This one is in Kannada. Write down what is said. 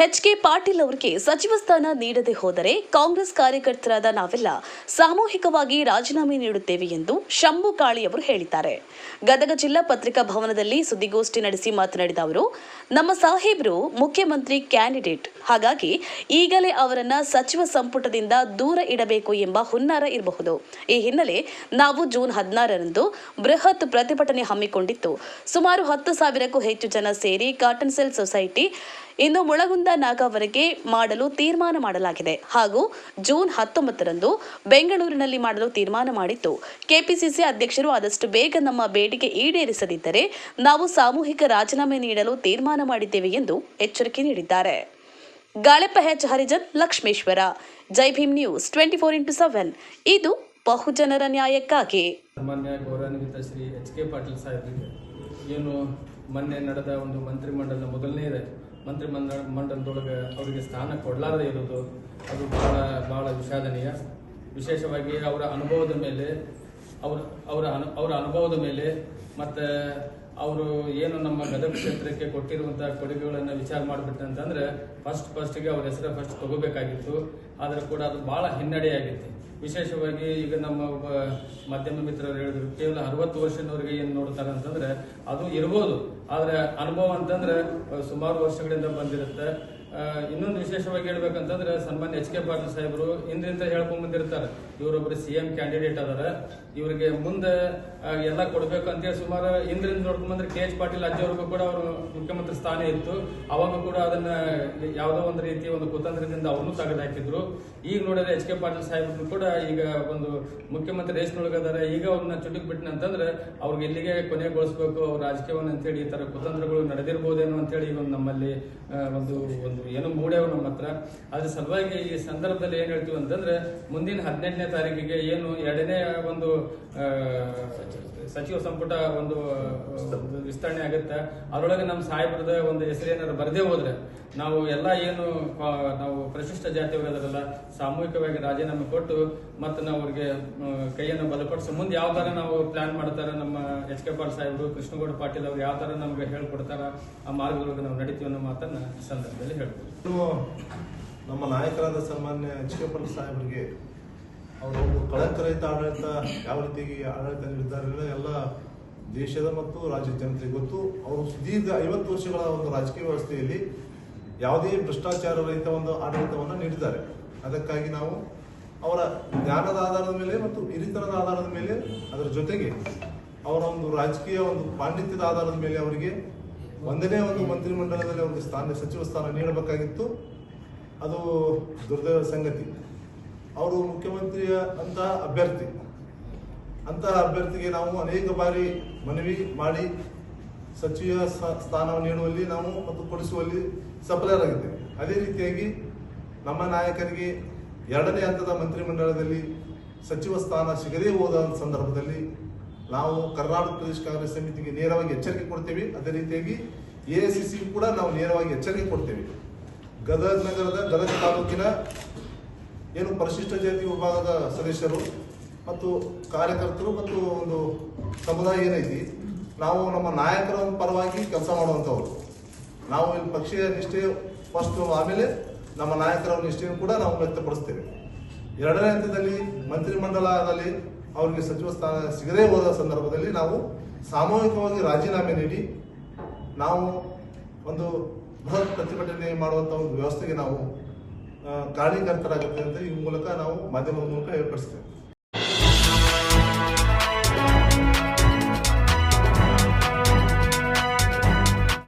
ಎಚ್.ಕೆ. ಪಾಟೀಲ್ ಅವರಿಗೆ ಸಚಿವ ಸ್ಥಾನ ನೀಡದೆ ಹೋದರೆ ಕಾಂಗ್ರೆಸ್ ಕಾರ್ಯಕರ್ತರಾದ ನಾವೆಲ್ಲ ಸಾಮೂಹಿಕವಾಗಿ ರಾಜೀನಾಮೆ ನೀಡುತ್ತೇವೆ ಎಂದು ಶಂಭು ಕಾಳಿ ಅವರು ಹೇಳಿದ್ದಾರೆ. ಗದಗ ಜಿಲ್ಲಾ ಪತ್ರಿಕಾ ಭವನದಲ್ಲಿ ಸುದ್ದಿಗೋಷ್ಠಿ ನಡೆಸಿ ಮಾತನಾಡಿದ ಅವರು, ನಮ್ಮ ಸಾಹೇಬರು ಮುಖ್ಯಮಂತ್ರಿ ಕ್ಯಾಂಡಿಡೇಟ್, ಹಾಗಾಗಿ ಈಗಲೇ ಅವರನ್ನ ಸಚಿವ ಸಂಪುಟದಿಂದ ದೂರ ಇಡಬೇಕು ಎಂಬ ಹುನ್ನಾರ ಇರಬಹುದು. ಈ ಹಿನ್ನೆಲೆ ನಾವು ಜೂನ್ 16ರಂದು ಬೃಹತ್ ಪ್ರತಿಭಟನೆ ಹಮ್ಮಿಕೊಂಡಿದ್ದು, ಸುಮಾರು 10,000ಕ್ಕೂ ಹೆಚ್ಚು ಜನ ಸೇರಿ ಕಾಟನ್ ಸೆಲ್ ಸೊಸೈಟಿ ಇನ್ನು ಮುಳಗುಂದ ನಾಗಾವರೆಗೆ ಮಾಡಲು ತೀರ್ಮಾನ ಮಾಡಲಾಗಿದೆ ಹಾಗೂ ಜೂನ್ 19ರಂದು ಬೆಂಗಳೂರಿನಲ್ಲಿ ಮಾಡಲು ತೀರ್ಮಾನ ಮಾಡಿದ್ದು, ಕೆಪಿಸಿಸಿ ಅಧ್ಯಕ್ಷರು ಆದಷ್ಟು ಬೇಗ ನಮ್ಮ ಬೇಡಿಕೆ ಈಡೇರಿಸದಿದ್ದರೆ ನಾವು ಸಾಮೂಹಿಕ ರಾಜೀನಾಮೆ ನೀಡಲು ತೀರ್ಮಾನ ಮಾಡಿದ್ದೇವೆ ಎಂದು ಎಚ್ಚರಿಕೆ ನೀಡಿದ್ದಾರೆ. ಗಾಳೆಪ್ಪ ಎಚ್. ಹರಿಜನ್, ಲಕ್ಷ್ಮೇಶ್ವರ, ಜೈ ಭೀಮ್ ನ್ಯೂಸ್ 24x7 ಇದು ಬಹುಜನರ ನ್ಯಾಯಕ್ಕಾಗಿ. ಸಾಮಾನ್ಯ ಗೌರವಾನ್ವಿತ ಶ್ರೀ ಎಚ್.ಕೆ. ಪಾಟೀಲ್ ಸಾಹೇಬರಿಗೆ ಏನು ಮೊನ್ನೆ ನಡೆದ ಒಂದು ಮಂತ್ರಿಮಂಡಲದ ಮೊದಲನೇ ಮಂಡಲದೊಳಗೆ ಅವರಿಗೆ ಸ್ಥಾನ ಕೊಡಲಾರದೇ ಇರೋದು ಅದು ಬಹಳ ವಿಷಾದನೀಯ. ವಿಶೇಷವಾಗಿ ಅವರ ಅನುಭವದ ಮೇಲೆ ಅವರ ಅನುಭವದ ಮೇಲೆ ಮತ್ತು ಅವರು ಏನು ನಮ್ಮ ಗದಗ ಕ್ಷೇತ್ರಕ್ಕೆ ಕೊಟ್ಟಿರುವಂತಹ ಕೊಡುಗೆಗಳನ್ನು ವಿಚಾರ ಮಾಡಿಬಿಟ್ಟಂತಂದ್ರೆ ಫಸ್ಟಿಗೆ ಅವ್ರ ಹೆಸರು ಫಸ್ಟ್ ತಗೋಬೇಕಾಗಿತ್ತು. ಆದರೂ ಕೂಡ ಅದು ಬಹಳ ಹಿನ್ನಡೆಯಾಗಿತ್ತು. ವಿಶೇಷವಾಗಿ ಈಗ ನಮ್ಮ ಒಬ್ಬ ಮಾಧ್ಯಮ ಮಿತ್ರರು ಹೇಳಿದ್ರು, ಕೇವಲ 60 ವರ್ಷದವರೆಗೆ ಏನು ನೋಡ್ತಾರೆ ಅಂತಂದ್ರೆ ಅದು ಇರ್ಬೋದು, ಆದ್ರೆ ಅನುಭವ ಅಂತಂದ್ರೆ ಸುಮಾರು ವರ್ಷಗಳಿಂದ ಬಂದಿರುತ್ತೆ. ಇನ್ನೊಂದು ವಿಶೇಷವಾಗಿ ಹೇಳ್ಬೇಕಂತಂದ್ರೆ ಸನ್ಮಾನ್ಯ ಎಚ್.ಕೆ. ಪಾಟೀಲ್ ಸಾಹೇಬರು ಹಿಂದಿಂದ ಹೇಳ್ಕೊಂಡ್ ಬಂದಿರ್ತಾರೆ, ಇವರೊಬ್ಬರು CM ಕ್ಯಾಂಡಿಡೇಟ್ ಅದಾರ, ಇವರಿಗೆ ಮುಂದೆ ಎಲ್ಲ ಕೊಡ್ಬೇಕು ಅಂತೇಳಿ ಸುಮಾರು ಹಿಂದ್ರಿಂದ ನೋಡ್ಕೊಂಡ್ ಬಂದ್ರೆ KH ಪಾಟೀಲ್ ಅಜ್ಜಿಯವ್ರಿಗೂ ಕೂಡ ಅವರು ಮುಖ್ಯಮಂತ್ರಿ ಸ್ಥಾನ ಇತ್ತು. ಅವಾಗ ಕೂಡ ಅದನ್ನ ಯಾವುದೋ ಒಂದು ರೀತಿ ಒಂದು ಕುತಂತ್ರದಿಂದ ಅವನು ತೆಗೆದುಹಾಕಿದ್ರು. ಈಗ ನೋಡಿದ್ರೆ ಎಚ್.ಕೆ. ಪಾಟೀಲ್ ಸಾಹೇಬರು ಕೂಡ ಈಗ ಒಂದು ಮುಖ್ಯಮಂತ್ರಿ ರೇಸ್ನೊಳಗದಾರ. ಈಗ ಅವ್ರನ್ನ ಚುಟುಕ್ ಬಿಟ್ಟಿನ ಅಂತಂದ್ರೆ ಅವ್ರಿಗೆ ಎಲ್ಲಿಗೆ ಕೊನೆಗೊಳಿಸಬೇಕು ಅವ್ರ ರಾಜಕೀಯವನ್ನು ಅಂತೇಳಿ ಈ ತರ ಕುತಂತ್ರಗಳು ನಡೆದಿರ್ಬೋದೇನೋ ಅಂತೇಳಿ ಈಗ ನಮ್ಮಲ್ಲಿ ಒಂದು ಏನು ಮೂಡೇವು ನಮ್ಮ ಹತ್ರ. ಅದ್ರ ಸಲುವಾಗಿ ಈ ಸಂದರ್ಭದಲ್ಲಿ ಏನ್ ಹೇಳ್ತೀವಿ ಅಂತಂದ್ರೆ ಮುಂದಿನ 18ನೇ ತಾರೀಕಿಗೆ ಏನು 2ನೇ ಒಂದು ಸಚಿವ ಸಂಪುಟ ಒಂದು ವಿಸ್ತರಣೆ ಆಗುತ್ತೆ. ಅದರೊಳಗೆ ನಮ್ಮ ಸಾಹೇಬ್ರದ ಒಂದು ಹೆಸರು ಏನಾದ್ರು ಬರದೇ ಹೋದ್ರೆ ನಾವು ಎಲ್ಲ ಏನು ನಾವು ಪರಿಶಿಷ್ಟ ಜಾತಿಯವರಲ್ಲ ಸಾಮೂಹಿಕವಾಗಿ ರಾಜೀನಾಮೆ ಕೊಟ್ಟು ಮತ್ತು ನಾವು ಅವ್ರಿಗೆ ಕೈಯನ್ನು ಬಲಪಡಿಸಿ ಮುಂದೆ ಯಾವ ತರ ನಾವು ಪ್ಲಾನ್ ಮಾಡ್ತಾರೆ ನಮ್ಮ ಎಚ್.ಕೆ. ಪಾಟೀಲ್ ಸಾಹೇಬರು, ಕೃಷ್ಣಗೌಡ ಪಾಟೀಲ್ ಅವರು ಯಾವ ತರ ನಮ್ಗೆ ಹೇಳ್ಕೊಡ್ತಾರ ಆ ಮಾರ್ಗದೊಳಗೆ ನಾವು ನಡೀತೀವಿ ಅನ್ನೋ ಮಾತನ್ನ ಈ ಸಂದರ್ಭದಲ್ಲಿ ಹೇಳ್ತೀವಿ. ನಮ್ಮ ನಾಯಕರಾದ ಸನ್ಮಾನ್ಯ ಎಚ್.ಕೆ. ಪಾಟೀಲ್ ಸಾಹೇಬರಿಗೆ ಅವರು ಒಂದು ಕಳಂಕರಹಿತ ಆಡಳಿತ ಯಾವ ರೀತಿಯಾಗಿ ಆಡಳಿತ ನೀಡಿದ್ದಾರೆ ಎಲ್ಲ ದೇಶದ ಮತ್ತು ರಾಜ್ಯದ ಜನತೆಗೆ ಗೊತ್ತು. ಅವರು ಸುದೀರ್ಘ 50 ವರ್ಷಗಳ ಒಂದು ರಾಜಕೀಯ ವ್ಯವಸ್ಥೆಯಲ್ಲಿ ಯಾವುದೇ ಭ್ರಷ್ಟಾಚಾರ ರಹಿತ ಒಂದು ಆಡಳಿತವನ್ನು ನೀಡಿದ್ದಾರೆ. ಅದಕ್ಕಾಗಿ ನಾವು ಅವರ ಜ್ಞಾನದ ಆಧಾರದ ಮೇಲೆ ಮತ್ತು ಹಿರಿತನದ ಆಧಾರದ ಮೇಲೆ, ಅದರ ಜೊತೆಗೆ ಅವರ ಒಂದು ರಾಜಕೀಯ ಒಂದು ಪಾಂಡಿತ್ಯದ ಆಧಾರದ ಮೇಲೆ ಅವರಿಗೆ ಒಂದನೇ ಒಂದು ಮಂತ್ರಿಮಂಡಲದಲ್ಲಿ ಅವರಿಗೆ ಸಚಿವ ಸ್ಥಾನ ನೀಡಬೇಕಾಗಿತ್ತು. ಅದು ದುರ್ದೈವ ಸಂಗತಿ. ಅವರು ಮುಖ್ಯಮಂತ್ರಿಯ ಅಂತಹ ಅಭ್ಯರ್ಥಿಗೆ ನಾವು ಅನೇಕ ಬಾರಿ ಮನವಿ ಮಾಡಿ ಸಚಿವ ಸ್ಥಾನವನ್ನು ನೀಡುವಲ್ಲಿ ನಾವು ಮತ್ತು ಕೊಡಿಸುವಲ್ಲಿ ಸಫಲರಾಗಿದ್ದೇವೆ. ಅದೇ ರೀತಿಯಾಗಿ ನಮ್ಮ ನಾಯಕರಿಗೆ 2ನೇ ಹಂತದ ಮಂತ್ರಿಮಂಡಲದಲ್ಲಿ ಸಚಿವ ಸ್ಥಾನ ಸಿಗದೇ ಹೋದ ಸಂದರ್ಭದಲ್ಲಿ ನಾವು ಕರ್ನಾಟಕ ಪ್ರದೇಶ ಕಾಂಗ್ರೆಸ್ ಸಮಿತಿಗೆ ನೇರವಾಗಿ ಎಚ್ಚರಿಕೆ ಕೊಡ್ತೇವೆ. ಅದೇ ರೀತಿಯಾಗಿ AICC ಕೂಡ ನಾವು ನೇರವಾಗಿ ಎಚ್ಚರಿಕೆ ಕೊಡ್ತೇವೆ. ಗದಗ ನಗರದ ಗದಗ ತಾಲೂಕಿನ ಏನು ಪರಿಶಿಷ್ಟ ಜಾತಿ ವಿಭಾಗದ ಸದಸ್ಯರು ಮತ್ತು ಕಾರ್ಯಕರ್ತರು ಮತ್ತು ಒಂದು ಸಮುದಾಯ ಏನೈತಿ, ನಾವು ನಮ್ಮ ನಾಯಕರ ಪರವಾಗಿ ಕೆಲಸ ಮಾಡುವಂಥವ್ರು. ನಾವು ಇಲ್ಲಿ ಪಕ್ಷೀಯ ನಿಷ್ಠೆ ಫಸ್ಟ್, ಆಮೇಲೆ ನಮ್ಮ ನಾಯಕರ ನಿಷ್ಠೆಯನ್ನು ಕೂಡ ನಾವು ವ್ಯಕ್ತಪಡಿಸ್ತೇವೆ. 2ನೇ ಹಂತದಲ್ಲಿ ಮಂತ್ರಿಮಂಡಲದಲ್ಲಿ ಅವರಿಗೆ ಸಚಿವ ಸ್ಥಾನ ಸಿಗದೇ ಹೋದ ಸಂದರ್ಭದಲ್ಲಿ ನಾವು ಸಾಮೂಹಿಕವಾಗಿ ರಾಜೀನಾಮೆ ನೀಡಿ ನಾವು ಒಂದು ಬೃಹತ್ ಪ್ರತಿಭಟನೆ ಮಾಡುವಂಥ ಒಂದು ವ್ಯವಸ್ಥೆಗೆ ನಾವು ಕಾರಣೀಕರ್ತರಾಗುತ್ತೆ ಅಂತ ಈ ಮೂಲಕ ನಾವು ಮಾಧ್ಯಮದ ಮೂಲಕ ಏರ್ಪಡಿಸ್ತೇವೆ.